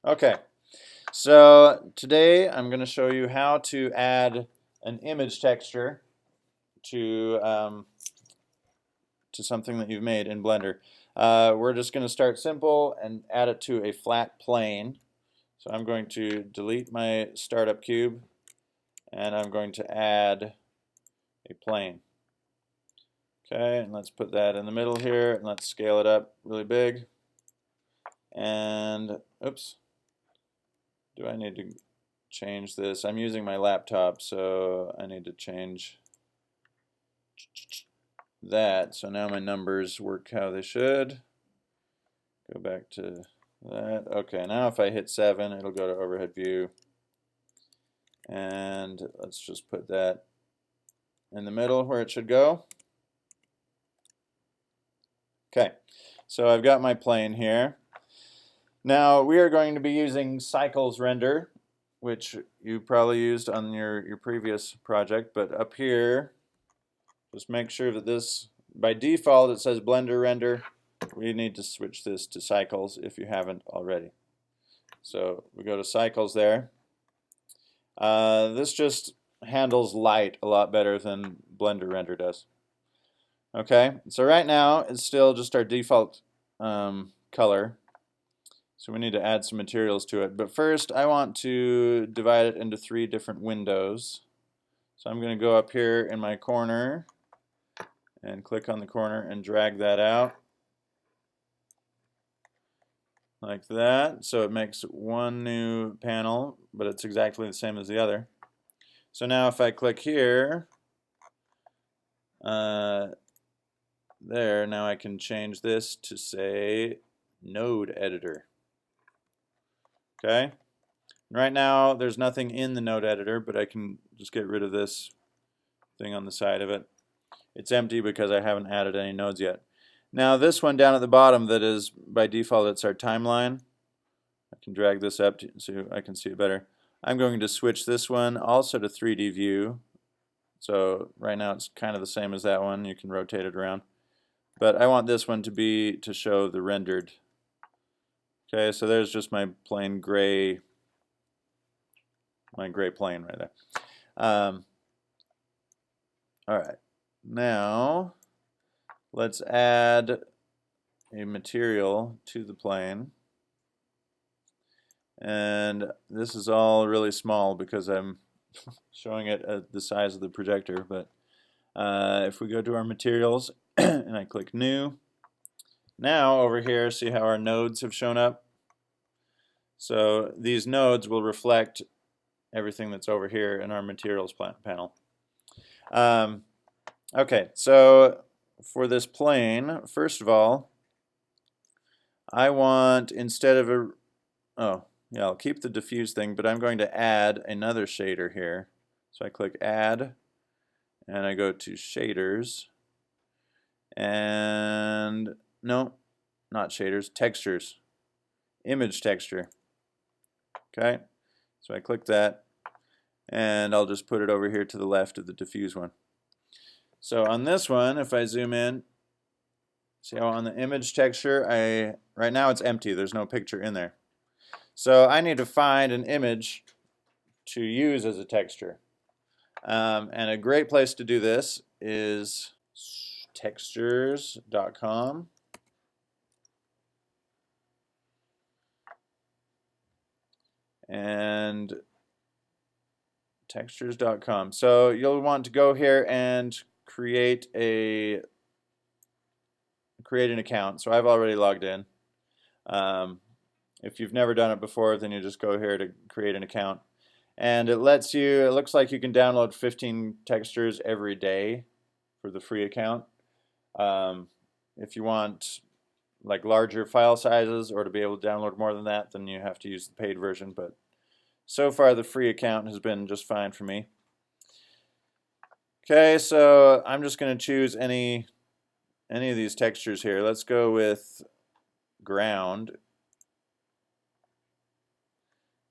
Okay, so today I'm going to show you how to add an image texture to to something that you've made in Blender. We're just going to start simple and add it to a flat plane. So I'm going to delete my startup cube and I'm going to add a plane. Okay, and let's put that in the middle here and let's scale it up really big. And oops. Do I need to change this? I'm using my laptop, so I need to change that. So now my numbers work how they should. Go back to that. Okay, now if I hit 7, it'll go to overhead view. And let's just put that in the middle where it should go. Okay, so I've got my plane here. Now we are going to be using cycles render, which you probably used on your previous project, but up here, just make sure that this, by default it says Blender render. We need to switch this to cycles if you haven't already. So we go to cycles there. This just handles light a lot better than Blender render does. Okay, so right now it's still just our default color. So we need to add some materials to it. But first I want to divide it into 3 different windows. So I'm going to go up here in my corner and click on the corner and drag that out like that. So it makes one new panel, but it's exactly the same as the other. So now if I click here, there, now I can change this to say node editor. Okay. Right now there's nothing in the node editor, but I can just get rid of this thing on the side of it. It's empty because I haven't added any nodes yet. Now this one down at the bottom that is by default, it's our timeline. I can drag this up so I can see it better. I'm going to switch this one also to 3D view. So right now it's kind of the same as that one. You can rotate it around. But I want this one to show the rendered. Okay, so there's just my plain gray, plane right there. Alright, now let's add a material to the plane. And this is all really small because I'm showing it at the size of the projector. But if we go to our materials and I click new, now over here, see how our nodes have shown up? So these nodes will reflect everything that's over here in our materials panel. Okay, so for this plane, first of all, I want, instead of a, yeah, I'll keep the diffuse thing, but I'm going to add another shader here. So I click add, and I go to shaders, and no, not shaders, textures, image texture. Okay, so I click that, and I'll just put it over here to the left of the diffuse one. So on this one, if I zoom in, see how on the image texture, right now it's empty, there's no picture in there. So I need to find an image to use as a texture. And a great place to do this is textures.com. And textures.com. So you'll want to go here and create an account. So I've already logged in. If you've never done it before, then you just go here to create an account. And it lets you, it looks like you can download 15 textures every day for the free account. If you want like larger file sizes or to be able to download more than that, then you have to use the paid version. But so far the free account has been just fine for me. Okay, so I'm just going to choose any of these textures here. Let's go with ground.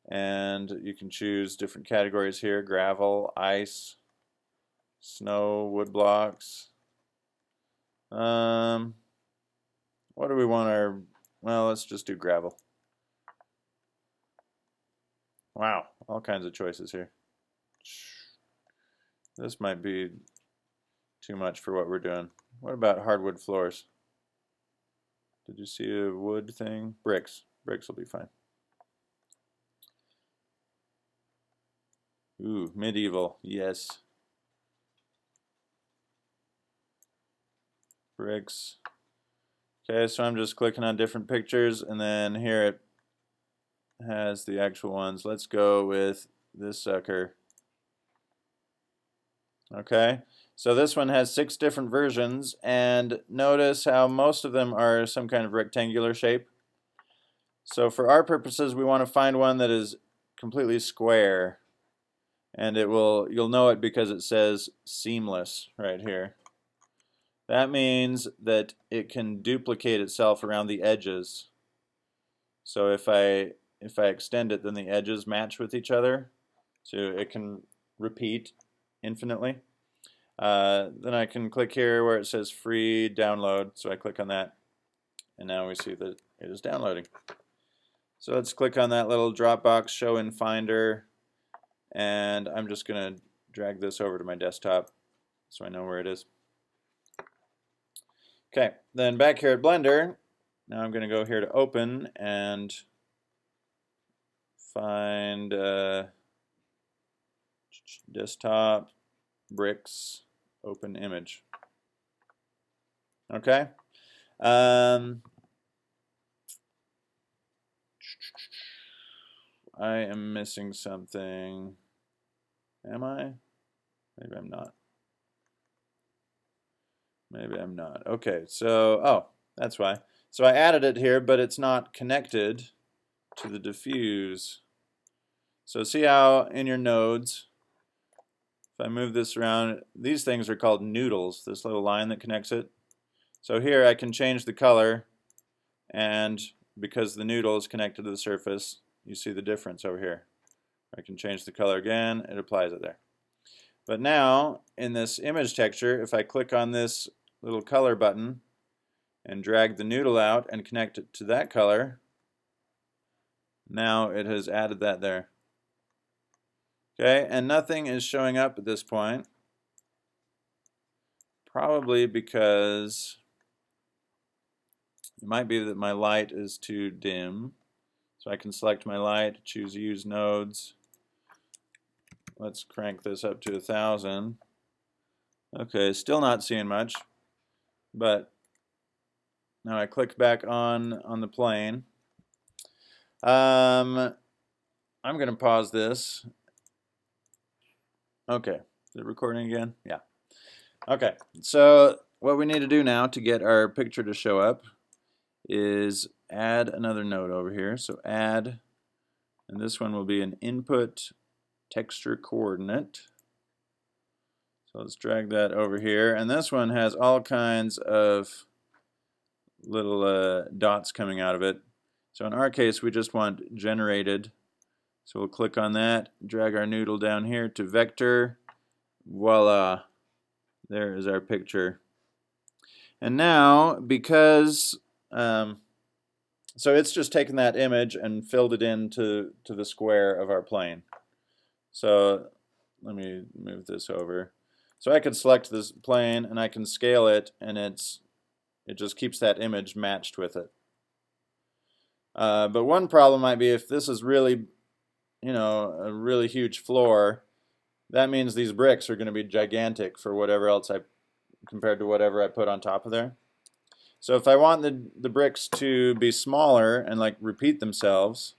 And you can choose different categories here: gravel, ice, snow, wood blocks. What do we want our, well, let's just do gravel. Wow, all kinds of choices here. This might be too much for what we're doing. What about hardwood floors? Did you see a wood thing? Bricks. Bricks will be fine. Ooh, medieval. Yes. Bricks. Okay, so I'm just clicking on different pictures, and then here it has the actual ones. Let's go with this sucker. Okay, so this one has 6 different versions, and notice how most of them are some kind of rectangular shape. So for our purposes, we want to find one that is completely square, and you'll know it because it says seamless right here. That means that it can duplicate itself around the edges. So if I extend it, then the edges match with each other, so it can repeat infinitely. Then I can click here where it says free download, so I click on that, and now we see that it is downloading. So let's click on that little drop box, show in Finder, and I'm just going to drag this over to my desktop so I know where it is. Okay, then back here at Blender, now I'm going to go here to Open and find Desktop, Bricks, Open Image. Okay. I am missing something. Am I? Maybe I'm not. Maybe I'm not. Okay, so, oh, that's why. So I added it here, but it's not connected to the diffuse. So see how in your nodes, if I move this around, these things are called noodles, this little line that connects it. So here I can change the color, and because the noodle is connected to the surface, you see the difference over here. I can change the color again, it applies it there. But now, in this image texture, if I click on this little color button and drag the noodle out and connect it to that color, now it has added that there. Okay, and nothing is showing up at this point, probably because it might be that my light is too dim. So I can select my light, choose Use Nodes. Let's crank this up to 1,000. Okay, still not seeing much, but now I click back on the plane. I'm going to pause this. Okay, is it recording again? Yeah. Okay, so what we need to do now to get our picture to show up is add another node over here. So add, and this one will be an input texture coordinate. So let's drag that over here, and this one has all kinds of little dots coming out of it. So in our case, we just want generated. So we'll click on that, drag our noodle down here to vector. Voila, there is our picture. And now, because so it's just taken that image and filled it into the square of our plane. So let me move this over. So I could select this plane and I can scale it, and it just keeps that image matched with it. But one problem might be if this is really, a really huge floor, that means these bricks are going to be gigantic for whatever else compared to whatever I put on top of there. So if I want the bricks to be smaller and like repeat themselves,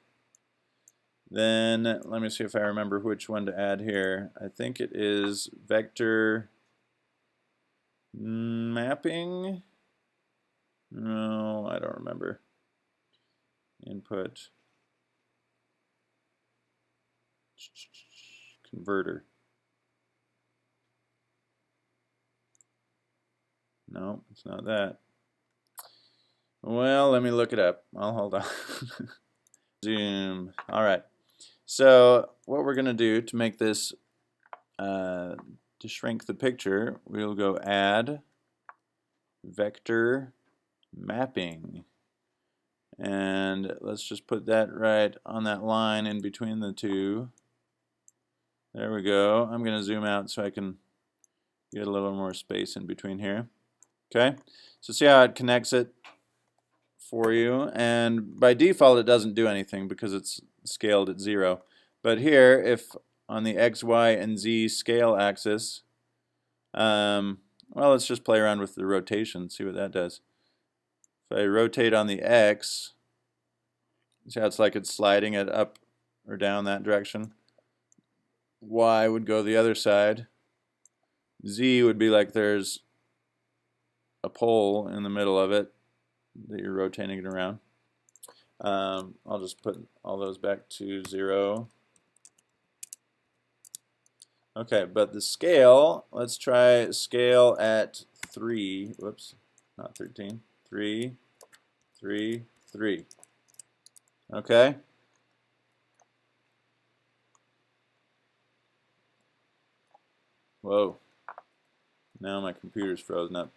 then let me see if I remember which one to add here. I think it is vector mapping. No, I don't remember. Input converter. No, it's not that. Well, let me look it up. I'll hold on. Zoom. All right. So what we're going to do to make this, to shrink the picture, we'll go add vector mapping. And let's just put that right on that line in between the two. There we go. I'm going to zoom out so I can get a little more space in between here. Okay, so see how it connects it for you, and by default it doesn't do anything because it's scaled at 0. But here, if on the X, Y, and Z scale axis, well, let's just play around with the rotation, see what that does. If I rotate on the X, see how it's like it's sliding it up or down that direction. Y would go the other side. Z would be like there's a pole in the middle of it that you're rotating it around. I'll just put all those back to 0. Okay, but the scale, let's try scale at 3. Whoops, not 13. 3, 3, 3. Okay. Whoa. Now my computer's frozen up.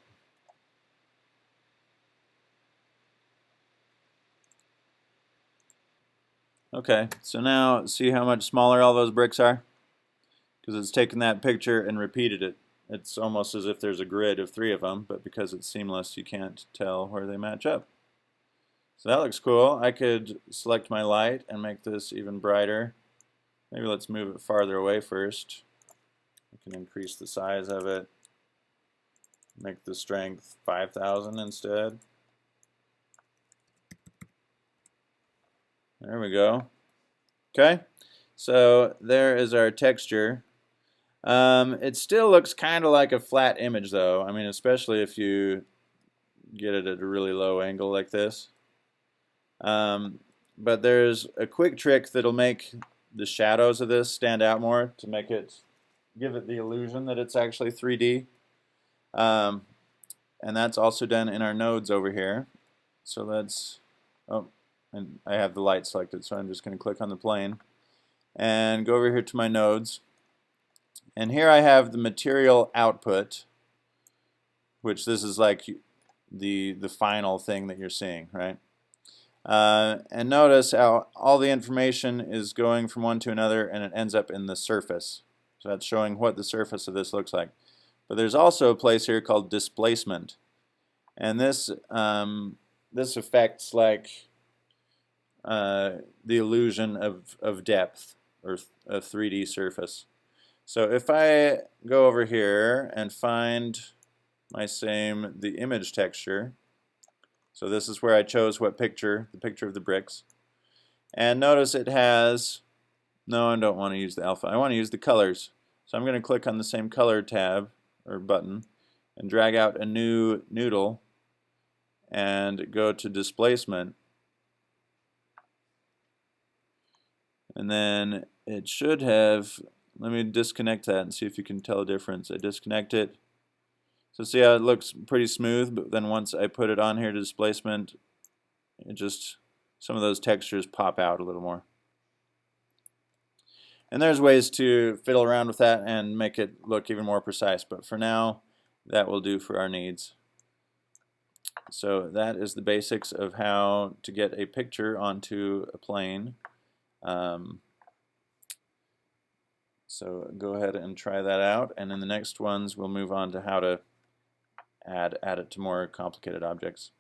Okay, so now see how much smaller all those bricks are? Because it's taken that picture and repeated it. It's almost as if there's a grid of 3 of them, but because it's seamless, you can't tell where they match up. So that looks cool. I could select my light and make this even brighter. Maybe let's move it farther away first. I can increase the size of it. Make the strength 5,000 instead. There we go. Okay, so there is our texture. It still looks kind of like a flat image though. I mean, especially if you get it at a really low angle like this. But there's a quick trick that'll make the shadows of this stand out more to make it, give it the illusion that it's actually 3D. And that's also done in our nodes over here. So let's, oh, and I have the light selected, so I'm just going to click on the plane and go over here to my nodes. And here I have the material output, which this is like the final thing that you're seeing, right? And notice how all the information is going from one to another and it ends up in the surface. So that's showing what the surface of this looks like. But there's also a place here called displacement. And this affects like the illusion of depth or a 3D surface. So if I go over here and find the image texture, so this is where I chose what picture, the picture of the bricks. And notice it has, no, I don't want to use the alpha, I want to use the colors. So I'm going to click on the same color tab or button and drag out a new noodle and go to displacement. And then it should have, let me disconnect that and see if you can tell a difference. I disconnect it. So see how it looks pretty smooth, but then once I put it on here to displacement, it just, some of those textures pop out a little more. And there's ways to fiddle around with that and make it look even more precise, but for now, that will do for our needs. So that is the basics of how to get a picture onto a plane. So go ahead and try that out, and in the next ones we'll move on to how to add it to more complicated objects.